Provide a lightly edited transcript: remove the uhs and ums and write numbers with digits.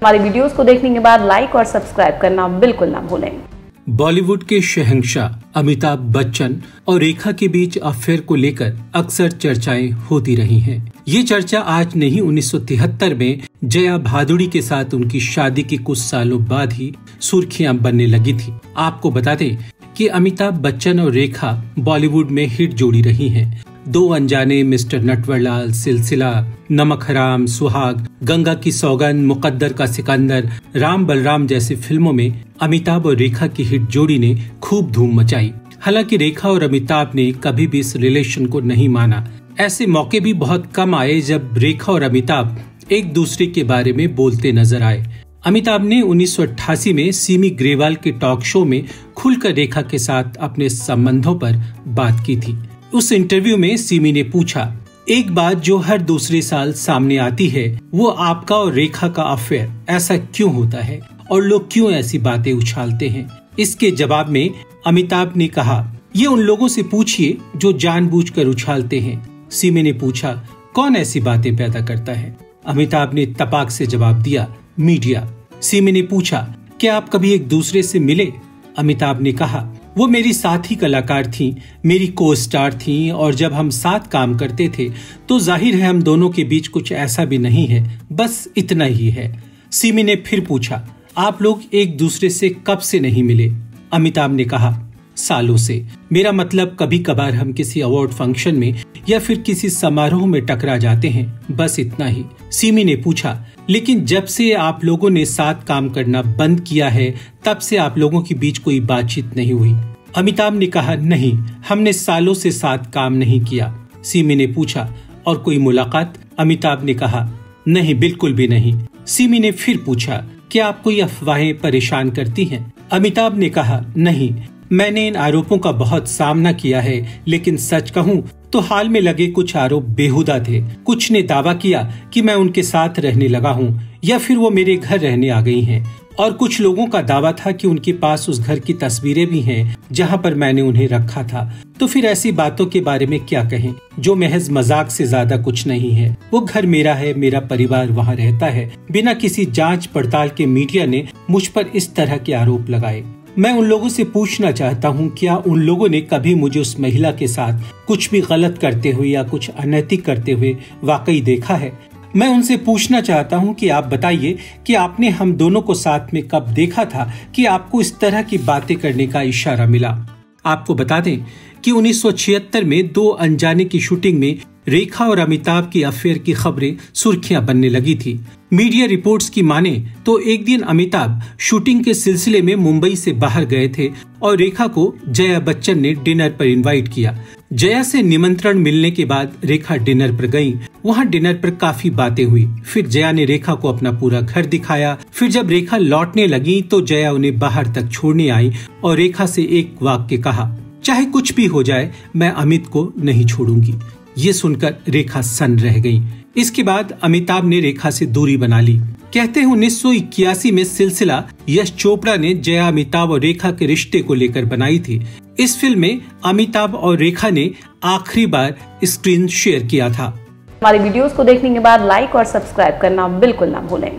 हमारी वीडियोस को देखने के बाद लाइक और सब्सक्राइब करना बिल्कुल ना भूलें। बॉलीवुड के शहंशाह अमिताभ बच्चन और रेखा के बीच अफेयर को लेकर अक्सर चर्चाएं होती रही हैं। ये चर्चा आज नहीं, 1973 में जया भादुड़ी के साथ उनकी शादी के कुछ सालों बाद ही सुर्खियां बनने लगी थी। आपको बता दें कि अमिताभ बच्चन और रेखा बॉलीवुड में हिट जोड़ी रही हैं। दो अनजाने, मिस्टर नटवरलाल, सिलसिला, नमक हराम, सुहाग, गंगा की सौगंध, मुकद्दर का सिकंदर, राम बलराम जैसी फिल्मों में अमिताभ और रेखा की हिट जोड़ी ने खूब धूम मचाई। हालांकि रेखा और अमिताभ ने कभी भी इस रिलेशन को नहीं माना। ऐसे मौके भी बहुत कम आए जब रेखा और अमिताभ एक दूसरे के बारे में बोलते नजर आए। अमिताभ ने 1988 में सिमी ग्रेवाल के टॉक शो में खुलकर रेखा के साथ अपने संबंधों पर बात की थी। उस इंटरव्यू में सिमी ने पूछा, एक बात जो हर दूसरे साल सामने आती है वो आपका और रेखा का अफेयर ऐसा क्यों होता है और लोग क्यों ऐसी बातें उछालते हैं। इसके जवाब में अमिताभ ने कहा, ये उन लोगों से पूछिए जो जानबूझकर उछालते हैं। सिमी ने पूछा, कौन ऐसी बातें पैदा करता है। अमिताभ ने तपाक से जवाब दिया, मीडिया। सिमी ने पूछा, क्या आप कभी एक दूसरे से मिले। अमिताभ ने कहा, वो मेरी साथी कलाकार थीं, मेरी को स्टार थीं और जब हम साथ काम करते थे तो जाहिर है हम दोनों के बीच कुछ ऐसा भी नहीं है, बस इतना ही है। सिमी ने फिर पूछा, आप लोग एक दूसरे से कब से नहीं मिले। अमिताभ ने कहा, सालों से। मेरा मतलब कभी कभार हम किसी अवार्ड फंक्शन में या फिर किसी समारोह में टकरा जाते हैं, बस इतना ही। सिमी ने पूछा, लेकिन जब से आप लोगों ने साथ काम करना बंद किया है तब से आप लोगों के बीच कोई बातचीत नहीं हुई। अमिताभ ने कहा, नहीं, हमने सालों से साथ काम नहीं किया। सिमी ने पूछा, और कोई मुलाकात। अमिताभ ने कहा, नहीं, बिल्कुल भी नहीं। सिमी ने फिर पूछा, क्या आपको ये अफवाहें परेशान करती हैं। अमिताभ ने कहा, नहीं, मैंने इन आरोपों का बहुत सामना किया है, लेकिन सच कहूँ तो हाल में लगे कुछ आरोप बेहुदा थे। कुछ ने दावा किया कि मैं उनके साथ रहने लगा हूँ या फिर वो मेरे घर रहने आ गई हैं, और कुछ लोगों का दावा था कि उनके पास उस घर की तस्वीरें भी हैं जहाँ पर मैंने उन्हें रखा था। तो फिर ऐसी बातों के बारे में क्या कहें जो महज मजाक से ज्यादा कुछ नहीं है। वो घर मेरा है, मेरा परिवार वहाँ रहता है। बिना किसी जांच पड़ताल के मीडिया ने मुझ पर इस तरह के आरोप लगाए। मैं उन लोगों से पूछना चाहता हूं, क्या उन लोगों ने कभी मुझे उस महिला के साथ कुछ भी गलत करते हुए या कुछ अनैतिक करते हुए वाकई देखा है। मैं उनसे पूछना चाहता हूं कि आप बताइए कि आपने हम दोनों को साथ में कब देखा था कि आपको इस तरह की बातें करने का इशारा मिला। आपको बता दें कि 1976 में दो अनजाने की शूटिंग में रेखा और अमिताभ की अफेयर की खबरें सुर्खियां बनने लगी थी। मीडिया रिपोर्ट्स की माने तो एक दिन अमिताभ शूटिंग के सिलसिले में मुंबई से बाहर गए थे और रेखा को जया बच्चन ने डिनर पर इनवाइट किया। जया से निमंत्रण मिलने के बाद रेखा डिनर पर गई। वहां डिनर पर काफी बातें हुई। फिर जया ने रेखा को अपना पूरा घर दिखाया। फिर जब रेखा लौटने लगी तो जया उन्हें बाहर तक छोड़ने आई और रेखा से एक वाक्य कहा, चाहे कुछ भी हो जाए मैं अमित को नहीं छोड़ूंगी। ये सुनकर रेखा सन्न रह गई। इसके बाद अमिताभ ने रेखा से दूरी बना ली। कहते हैं 1981 में सिलसिला यश चोपड़ा ने जया, अमिताभ और रेखा के रिश्ते को लेकर बनाई थी। इस फिल्म में अमिताभ और रेखा ने आखिरी बार स्क्रीन शेयर किया था। हमारी वीडियोस को देखने के बाद लाइक और सब्सक्राइब करना बिल्कुल ना भूलें।